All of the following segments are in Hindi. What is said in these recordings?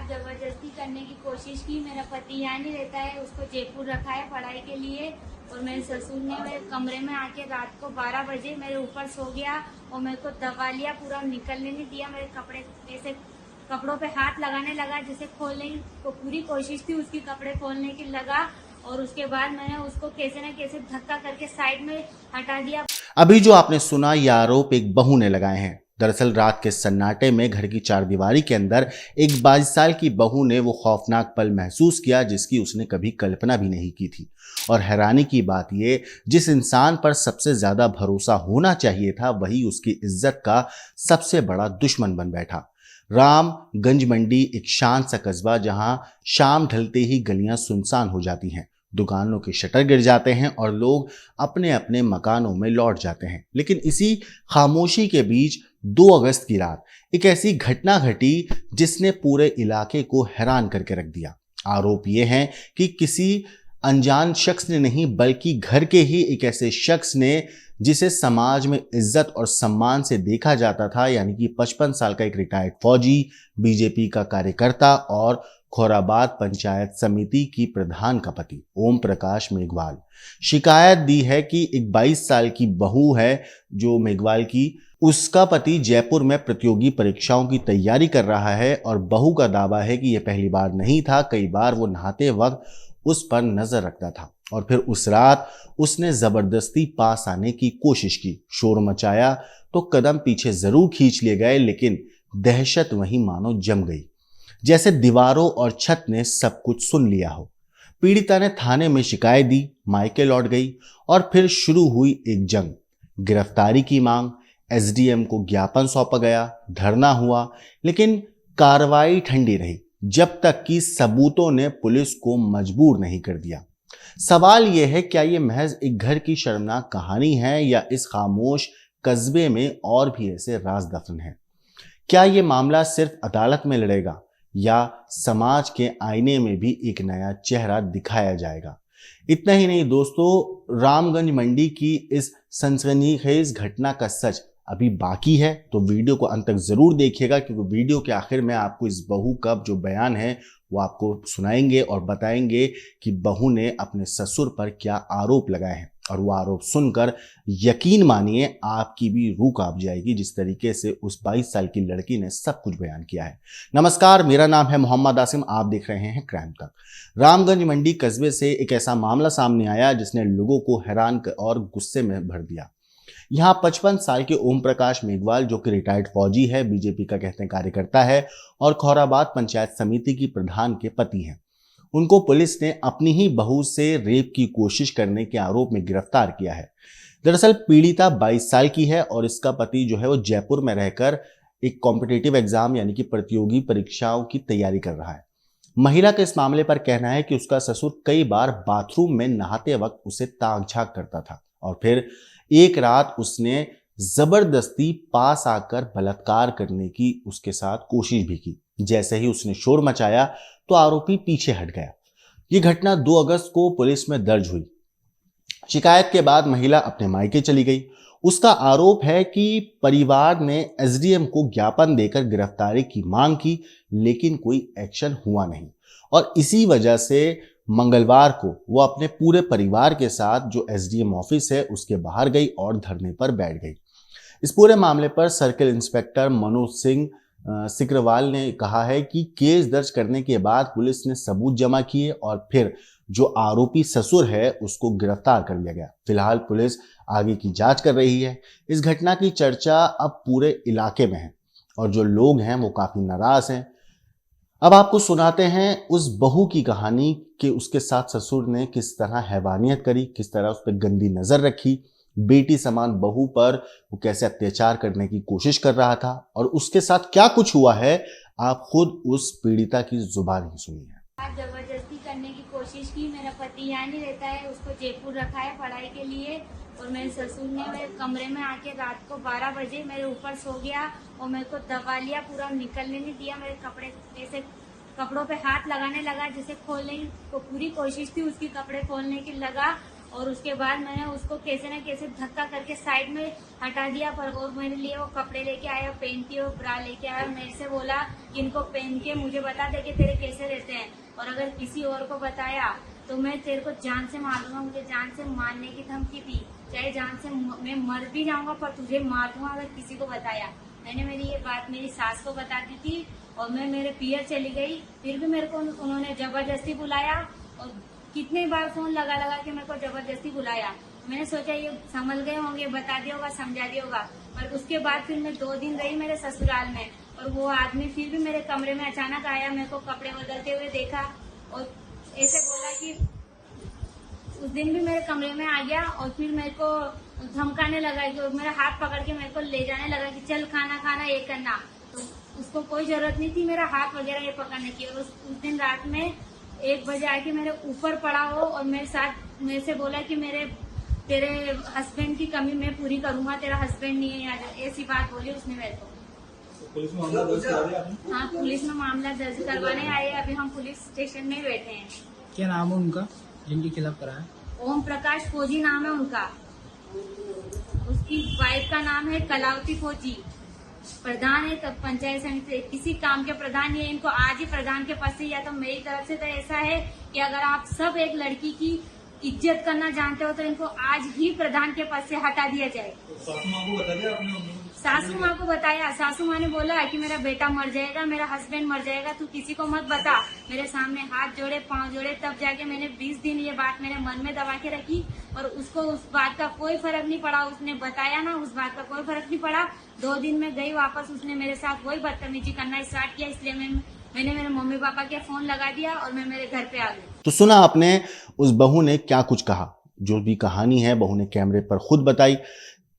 जबरदस्ती करने की कोशिश की। मेरा पति यहाँ नहीं रहता है, उसको जयपुर रखा है पढ़ाई के लिए। और मेरे ससुर ने मेरे कमरे में आके रात को 12 बजे मेरे ऊपर सो गया और मेरे को दबा लिया, पूरा निकलने नहीं दिया। मेरे कपड़े ऐसे कपड़ों पे हाथ लगाने लगा, जैसे खोलने को पूरी कोशिश थी उसकी, कपड़े खोलने की लगा। और उसके बाद मैंने उसको कैसे न कैसे धक्का करके साइड में हटा दिया। अभी जो आपने सुना यह आरोप एक बहू ने लगाए हैं। दरअसल रात के सन्नाटे में घर की चारदीवारी के अंदर एक 22 साल की बहू ने वो खौफनाक पल महसूस किया जिसकी उसने कभी कल्पना भी नहीं की थी। और हैरानी की बात ये, जिस इंसान पर सबसे ज्यादा भरोसा होना चाहिए था वही उसकी इज्जत का सबसे बड़ा दुश्मन बन बैठा। रामगंज मंडी एक शांत सा कस्बा जहां शाम ढलते ही गलियां सुनसान हो जाती हैं, दुकानों के शटर गिर जाते हैं और लोग अपने अपने मकानों में लौट जाते हैं। लेकिन इसी खामोशी के बीच 2 अगस्त की रात एक ऐसी घटना घटी जिसने पूरे इलाके को हैरान करके रख दिया। आरोप यह है कि किसी अनजान शख्स ने नहीं बल्कि घर के ही एक ऐसे शख्स ने जिसे समाज में इज्जत और सम्मान से देखा जाता था, यानी कि 55 साल का एक रिटायर्ड फौजी, बीजेपी का कार्यकर्ता और खोराबाद पंचायत समिति की प्रधान का पति ओम प्रकाश मेघवाल, शिकायत दी है कि एक 22 साल की बहू है जो मेघवाल की, उसका पति जयपुर में प्रतियोगी परीक्षाओं की तैयारी कर रहा है और बहू का दावा है कि यह पहली बार नहीं था, कई बार वो नहाते वक्त उस पर नजर रखता था और फिर उस रात उसने जबरदस्ती पास आने की कोशिश की, शोर मचाया तो कदम पीछे जरूर खींच लिए गए, लेकिन दहशत वहीं मानो जम गई, जैसे दीवारों और छत ने सब कुछ सुन लिया हो। पीड़िता ने थाने में शिकायत दी, मायके लौट गई और फिर शुरू हुई एक जंग। गिरफ्तारी की मांग, एसडीएम को ज्ञापन सौंपा गया, धरना हुआ, लेकिन कार्रवाई ठंडी रही जब तक कि सबूतों ने पुलिस को मजबूर नहीं कर दिया। सवाल यह है, क्या यह महज एक घर की शर्मनाक कहानी है या इस खामोश कस्बे में और भी ऐसे राज दफन हैं? क्या यह मामला सिर्फ अदालत में लड़ेगा या समाज के आईने में भी एक नया चेहरा दिखाया जाएगा? इतना ही नहीं दोस्तों, रामगंज मंडी की इस सनसनीखेज घटना का सच अभी बाकी है, तो वीडियो को अंत तक जरूर देखिएगा, क्योंकि वीडियो के आखिर में आपको इस बहू का जो बयान है वो आपको सुनाएंगे और बताएंगे कि बहू ने अपने ससुर पर क्या आरोप लगाए हैं। और वो आरोप सुनकर यकीन मानिए आपकी भी रूह कांप जाएगी, जिस तरीके से उस 22 साल की लड़की ने सब कुछ बयान किया है। नमस्कार, मेरा नाम है मोहम्मद आसिम, आप देख रहे हैं क्राइम तक। रामगंज मंडी कस्बे से एक ऐसा मामला सामने आया जिसने लोगों को हैरान और गुस्से में भर दिया। यहाँ 55 साल के ओम प्रकाश मेघवाल, जो कि रिटायर्ड फौजी है, बीजेपी का कहते हैं कार्यकर्ता है और खोराबाद पंचायत समिति की प्रधान के पति हैं, उनको पुलिस ने अपनी ही बहू से रेप की कोशिश करने के आरोप में गिरफ्तार किया है। दरअसल पीड़िता 22 साल की है और इसका पति जो है वो जयपुर में रहकर एक कॉम्पिटिटिव एग्जाम यानी कि प्रतियोगी परीक्षाओं की तैयारी कर रहा है। महिला का इस मामले पर कहना है कि उसका ससुर कई बार बाथरूम में नहाते वक्त उसे ताक झांक करता था और फिर एक रात उसने जबरदस्ती पास आकर बलात्कार करने की उसके साथ कोशिश भी की। जैसे ही उसने शोर मचाया तो आरोपी पीछे हट गया। यह घटना 2 अगस्त को पुलिस में दर्ज हुई। शिकायत के बाद महिला अपने मायके चली गई। उसका आरोप है कि परिवार ने एसडीएम को ज्ञापन देकर गिरफ्तारी की मांग की, लेकिन कोई एक्शन हुआ नहीं और इसी वजह से मंगलवार को वो अपने पूरे परिवार के साथ जो एसडीएम ऑफिस है उसके बाहर गई और धरने पर बैठ गई। इस पूरे मामले पर सर्किल इंस्पेक्टर मनोज सिंह सिकरवाल ने कहा है कि केस दर्ज करने के बाद पुलिस ने सबूत जमा किए और फिर जो आरोपी ससुर है उसको गिरफ्तार कर लिया गया। फिलहाल पुलिस आगे की जांच कर रही है। इस घटना की चर्चा अब पूरे इलाके में है और जो लोग हैं वो काफी नाराज हैं। अब आपको सुनाते हैं उस बहू की कहानी कि उसके साथ ससुर ने किस तरह हैवानियत करी, किस तरह उस पर गंदी नजर रखी, बेटी समान बहू पर वो कैसे अत्याचार करने की कोशिश कर रहा था और उसके साथ क्या कुछ हुआ है। आप खुद उस पीड़िता की जुबान ही सुनिए। जबरदस्ती करने की कोशिश की। मेरा पति यहाँ नहीं रहता है, उसको जयपुर रखा है पढ़ाई के लिए। और मेरे ससुर ने मेरे कमरे में आके रात को 12 बजे मेरे ऊपर सो गया और मेरे को दबा लिया, पूरा निकलने नहीं दिया। मेरे कपड़े ऐसे कपड़ों पे हाथ लगाने लगा, जैसे खोलने को पूरी कोशिश थी उसकी, कपड़े खोलने की लगा। और उसके बाद मैंने उसको कैसे न कैसे धक्का करके साइड में हटा दिया। पर और मेरे लिए वो कपड़े लेके आया, पहनती और ब्रा लेके आया। मेरे से बोला कि इनको पहन के मुझे बता दे कि तेरे कैसे रहते हैं, और अगर किसी और को बताया तो मैं तेरे को जान से मार दूंगा। मुझे जान से मारने की धमकी दी, चाहे जान से मैं मर भी जाऊंगा पर तुझे मार दूंगा अगर किसी को बताया। मैंने मेरी ये बात मेरी सास को बता दी थी और मैं मेरे पियर चली गई। फिर भी मेरे को उन्होंने जबरदस्ती बुलाया और कितने बार फोन लगा लगा के मेरे को जबरदस्ती बुलाया। मैंने सोचा ये समझ गए होंगे, बता दिया होगा, समझा दिया होगा। पर उसके बाद फिर मैं 2 दिन रही मेरे ससुराल में, और वो आदमी फिर भी मेरे कमरे में अचानक आया, मेरे को कपड़े बदलते हुए देखा और ऐसे बोला कि उस दिन भी मेरे कमरे में आ गया और फिर मेरे को धमकाने लगा कि मेरा हाथ पकड़ के मेरे को ले जाने लगा कि चल खाना खाना ये करना। तो उसको कोई जरूरत नहीं थी मेरा हाथ वगैरह ये पकड़ने की। और उस दिन रात में 1 बजे आके मेरे ऊपर पड़ा हो और मेरे से बोला कि तेरे हस्बैंड की कमी मैं पूरी करूंगा, तेरा हस्बैंड नहीं है यहाँ, ऐसी बात बोली उसने मेरे को। पुलिस में मामला दर्ज करा दिया आपने? हाँ, पुलिस में मामला दर्ज करवाने आए। अभी हम पुलिस स्टेशन में बैठे हैं। क्या नाम है उनका जिनके खिलाफ कराया? ओम प्रकाश फौजी नाम है उनका। उसकी वाइफ का नाम है कलावती फौजी। प्रधान है तब पंचायत समिति किसी काम के प्रधान है। इनको आज ही प्रधान के पास से, या तो मेरी तरफ से तो ऐसा है कि अगर आप सब एक लड़की की इज्जत करना जानते हो तो इनको आज ही प्रधान के पद से हटा दिया जाए। सासू माँ को बता दिया आपने? सासू माँ को बताया। सासू माँ ने बोला कि मेरा बेटा मर जाएगा, मेरा हस्बैंड मर जाएगा, तू किसी को मत बता। मेरे सामने हाथ जोड़े, पांव जोड़े, तब जाके मैंने 20 दिन ये बात मेरे मन में दबा के रखी और उसको उस बात का कोई फर्क नहीं पड़ा। उसने बताया ना, उस बात का कोई फर्क नहीं पड़ा। 2 दिन में गई वापस, उसने मेरे साथ वही बदतमीजी करना स्टार्ट किया। इसलिए मैंने मेरे मम्मी पापा के फोन लगा दिया और मैं मेरे घर पे आ गई। तो सुना आपने उस बहू ने क्या कुछ कहा। जो भी कहानी है बहू ने कैमरे पर खुद बताई।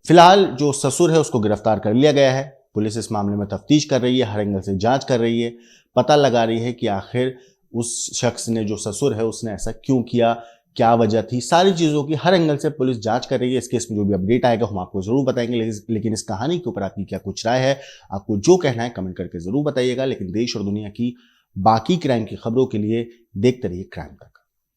फिलहाल जो ससुर है उसको गिरफ्तार कर लिया गया है। पुलिस इस मामले में तफ्तीश कर रही है, हर एंगल से जांच कर रही है, पता लगा रही है कि आखिर उस शख्स ने, जो ससुर है, उसने ऐसा क्यों किया, क्या वजह थी। सारी चीज़ों की हर एंगल से पुलिस जांच कर रही है। इस केस में जो भी अपडेट आएगा हम आपको जरूर बताएंगे। लेकिन इस कहानी के ऊपर आपकी क्या कुछ राय है, आपको जो कहना है कमेंट करके जरूर बताइएगा। लेकिन देश और दुनिया की बाकी क्राइम की खबरों के लिए देखते रहिए क्राइम तक।